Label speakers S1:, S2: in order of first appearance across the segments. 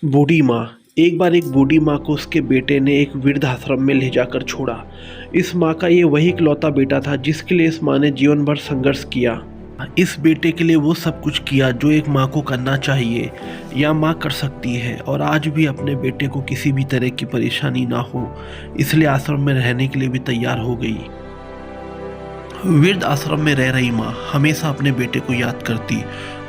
S1: बूढ़ी माँ। एक बार एक बूढ़ी माँ को उसके बेटे ने एक वृद्धाश्रम में ले जाकर छोड़ा। इस माँ का ये वही इकलौता बेटा था जिसके लिए इस माँ ने जीवन भर संघर्ष किया। इस बेटे के लिए वो सब कुछ किया जो एक माँ को करना चाहिए या माँ कर सकती है, और आज भी अपने बेटे को किसी भी तरह की परेशानी ना हो इसलिए आश्रम में रहने के लिए भी तैयार हो गई। वृद्ध आश्रम में रह रही माँ हमेशा अपने बेटे को याद करती,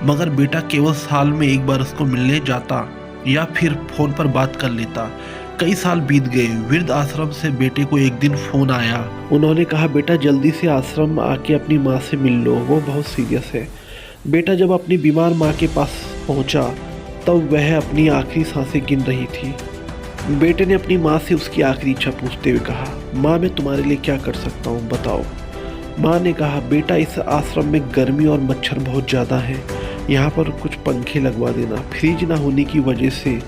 S1: मगर बेटा केवल साल में एक बार उसको मिलने जाता या फिर फोन पर बात कर लेता। कई साल बीत गए। वृद्ध आश्रम से बेटे को एक दिन फोन आया। उन्होंने कहा, बेटा जल्दी से आश्रम आके अपनी माँ से मिल लो, वो बहुत सीरियस है। बेटा जब अपनी बीमार माँ के पास पहुँचा तब वह अपनी आखिरी सांसें गिन रही थी। बेटे ने अपनी माँ से उसकी आखिरी इच्छा पूछते हुए कहा, माँ मैं तुम्हारे लिए क्या कर सकता हूँ बताओ। माँ ने कहा, बेटा इस आश्रम में गर्मी और मच्छर बहुत ज़्यादा है, यहाँ पर कुछ पंखे लगवा देना। फ्रिज ना होने की वजह से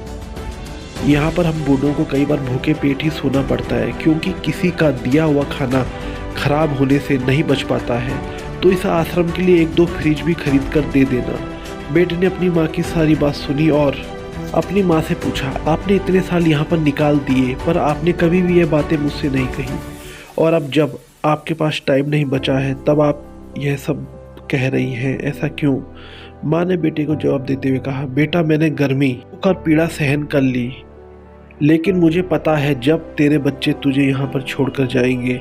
S1: यहाँ पर हम बूढ़ों को कई बार भूखे पेट ही सोना पड़ता है, क्योंकि किसी का दिया हुआ खाना खराब होने से नहीं बच पाता है। तो इस आश्रम के लिए एक दो फ्रिज भी खरीद कर दे देना। बेटे ने अपनी माँ की सारी बात सुनी और अपनी माँ से पूछा, आपने इतने साल यहाँ पर निकाल दिए पर आपने कभी भी ये बातें मुझसे नहीं कही, और अब जब आपके पास टाइम नहीं बचा है तब आप यह सब कह रही हैं, ऐसा क्यों? माँ ने बेटे को जवाब देते हुए कहा, बेटा मैंने गर्मी और पीड़ा सहन कर ली, लेकिन मुझे पता है जब तेरे बच्चे तुझे यहाँ पर छोड़कर जाएंगे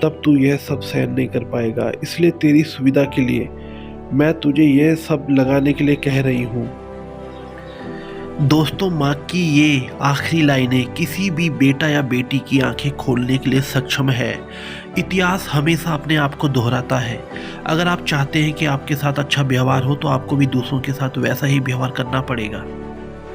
S1: तब तू यह सब सहन नहीं कर पाएगा, इसलिए तेरी सुविधा के लिए मैं तुझे यह सब लगाने के लिए कह रही हूँ। दोस्तों, माँ की ये आखिरी लाइनें किसी भी बेटा या बेटी की आंखें खोलने के लिए सक्षम है। इतिहास हमेशा अपने आप को दोहराता है। अगर आप चाहते हैं कि आपके साथ अच्छा व्यवहार हो तो आपको भी दूसरों के साथ वैसा ही व्यवहार करना पड़ेगा।